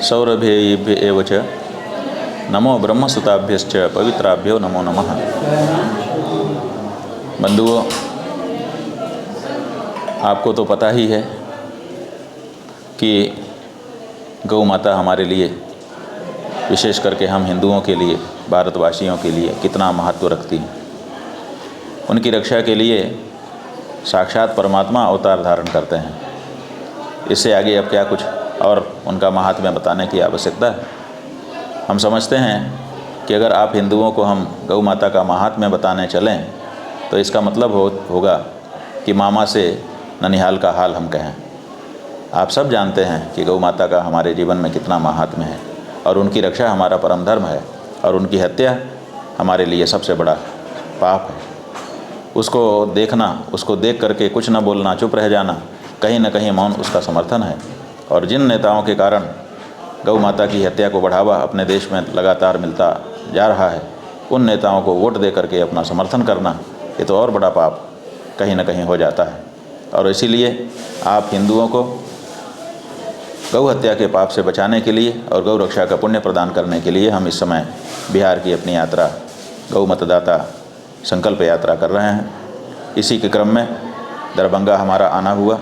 सौरभ्य एव च नमो ब्रह्मसुताभ्यश्च पवित्राभ्यो नमो नमः। बंधुओं, आपको तो पता ही है कि गौ माता हमारे लिए, विशेष करके हम हिंदुओं के लिए, भारतवासियों के लिए कितना महत्व रखती है। उनकी रक्षा के लिए साक्षात परमात्मा अवतार धारण करते हैं। इससे आगे अब क्या कुछ और उनका महात्म्य बताने की आवश्यकता है। हम समझते हैं कि अगर आप हिंदुओं को हम गौ माता का महात्म्य बताने चलें तो इसका मतलब होगा कि मामा से ननिहाल का हाल हम कहें। आप सब जानते हैं कि गौ माता का हमारे जीवन में कितना महात्म्य है और उनकी रक्षा हमारा परम धर्म है और उनकी हत्या हमारे लिए सबसे बड़ा पाप है। उसको देखना, उसको देख करके कुछ न बोलना, चुप रह जाना, कहीं न कहीं मौन उसका समर्थन है। और जिन नेताओं के कारण गौ माता की हत्या को बढ़ावा अपने देश में लगातार मिलता जा रहा है, उन नेताओं को वोट दे करके अपना समर्थन करना, ये तो और बड़ा पाप कहीं न कहीं हो जाता है। और इसीलिए आप हिंदुओं को गौ हत्या के पाप से बचाने के लिए और गौ रक्षा का पुण्य प्रदान करने के लिए हम इस समय बिहार की अपनी यात्रा गौ मतदाता संकल्प यात्रा कर रहे हैं। इसी के क्रम में दरभंगा हमारा आना हुआ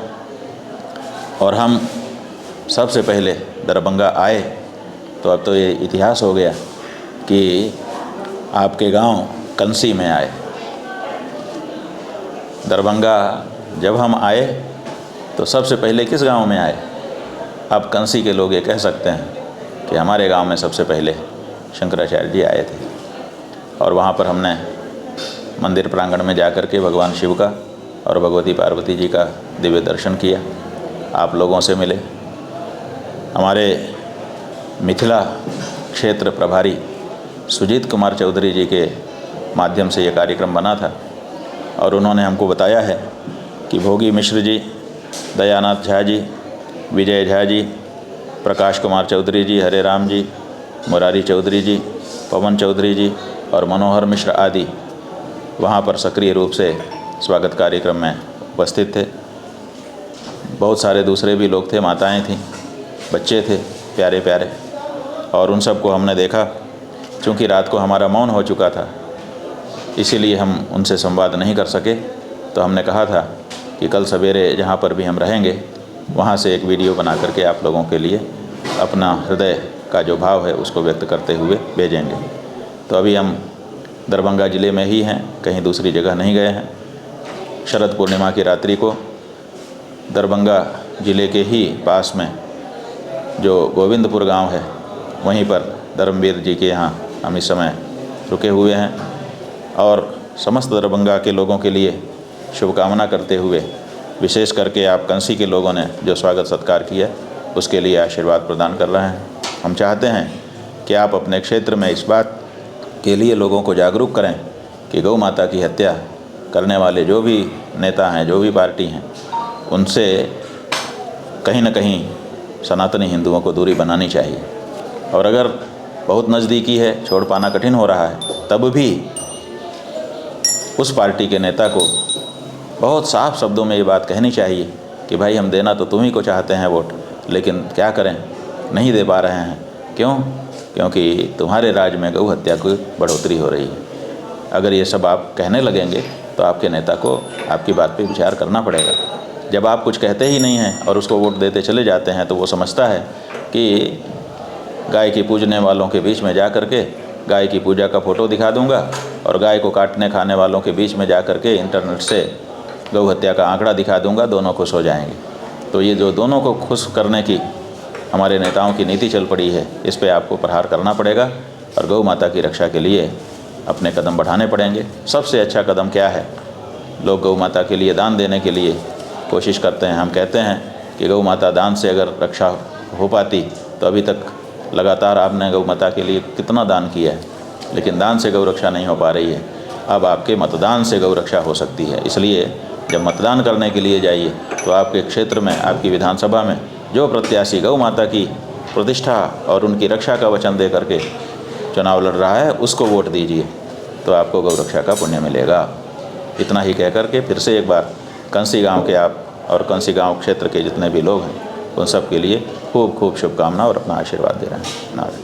और हम सबसे पहले दरभंगा आए तो अब तो ये इतिहास हो गया कि आपके गांव कंसी में आए। दरभंगा जब हम आए तो सबसे पहले किस गांव में आए? अब कंसी के लोग ये कह सकते हैं कि हमारे गांव में सबसे पहले शंकराचार्य जी आए थे और वहाँ पर हमने मंदिर प्रांगण में जाकर के भगवान शिव का और भगवती पार्वती जी का दिव्य दर्शन किया, आप लोगों से मिले। हमारे मिथिला क्षेत्र प्रभारी सुजीत कुमार चौधरी जी के माध्यम से ये कार्यक्रम बना था और उन्होंने हमको बताया है कि भोगी मिश्र जी, दयानाथ झा जी, विजय झा जी, प्रकाश कुमार चौधरी जी, हरे राम जी, मुरारी चौधरी जी, पवन चौधरी जी और मनोहर मिश्र आदि वहाँ पर सक्रिय रूप से स्वागत कार्यक्रम में उपस्थित थे। बहुत सारे दूसरे भी लोग थे, माताएं थीं, बच्चे थे प्यारे प्यारे, और उन सबको हमने देखा। चूँकि रात को हमारा मौन हो चुका था, इसीलिए हम उनसे संवाद नहीं कर सके, तो हमने कहा था कि कल सवेरे जहाँ पर भी हम रहेंगे वहाँ से एक वीडियो बना करके आप लोगों के लिए अपना हृदय का जो भाव है उसको व्यक्त करते हुए भेजेंगे। तो अभी हम दरभंगा ज़िले में ही हैं, कहीं दूसरी जगह नहीं गए हैं। शरद पूर्णिमा की रात्रि को दरभंगा ज़िले के ही पास में जो गोविंदपुर गांव है, वहीं पर धर्मवीर जी के यहाँ हम इस समय रुके हुए हैं और समस्त दरभंगा के लोगों के लिए शुभकामना करते हुए, विशेष करके आप कंसी के लोगों ने जो स्वागत सत्कार किया उसके लिए आशीर्वाद प्रदान कर रहे हैं। हम चाहते हैं कि आप अपने क्षेत्र में इस बात के लिए लोगों को जागरूक करें कि गौ माता की हत्या करने वाले जो भी नेता हैं, जो भी पार्टी हैं, उनसे कहीं न कहीं सनातनी हिंदुओं को दूरी बनानी चाहिए। और अगर बहुत नज़दीकी है, छोड़ पाना कठिन हो रहा है, तब भी उस पार्टी के नेता को बहुत साफ शब्दों में ये बात कहनी चाहिए कि भाई हम देना तो तुम ही को चाहते हैं वोट, लेकिन क्या करें, नहीं दे पा रहे हैं। क्यों? क्योंकि तुम्हारे राज्य में गौ हत्या की बढ़ोतरी हो रही है। अगर ये सब आप कहने लगेंगे तो आपके नेता को आपकी बात पे विचार करना पड़ेगा। जब आप कुछ कहते ही नहीं हैं और उसको वोट देते चले जाते हैं तो वो समझता है कि गाय की पूजने वालों के बीच में जा कर के गाय की पूजा का फ़ोटो दिखा दूंगा और गाय को काटने खाने वालों के बीच में जा कर के इंटरनेट से गौ हत्या का आंकड़ा दिखा दूंगा, दोनों खुश हो जाएंगे। तो ये जो दोनों को खुश करने की हमारे नेताओं की नीति चल पड़ी है, इस पे आपको प्रहार करना पड़ेगा और गौ माता की रक्षा के लिए अपने कदम बढ़ाने पड़ेंगे। सबसे अच्छा कदम क्या है? लोग गौ माता के लिए दान देने के लिए कोशिश करते हैं। हम कहते हैं कि गौ माता दान से अगर रक्षा हो पाती तो अभी तक लगातार आपने गौ माता के लिए कितना दान किया है, लेकिन दान से गौ रक्षा नहीं हो पा रही है। अब आपके मतदान से गौ रक्षा हो सकती है। इसलिए जब मतदान करने के लिए जाइए तो आपके क्षेत्र में, आपकी विधानसभा में जो प्रत्याशी गौ माता की प्रतिष्ठा और उनकी रक्षा का वचन दे करके चुनाव लड़ रहा है, उसको वोट दीजिए, तो आपको गौ रक्षा का पुण्य मिलेगा। इतना ही कह कर के फिर से एक बार कंसी गांव के आप और कंसी गांव क्षेत्र के जितने भी लोग हैं, उन सब के लिए खूब खूब शुभकामना और अपना आशीर्वाद दे रहे हैं। नारायण।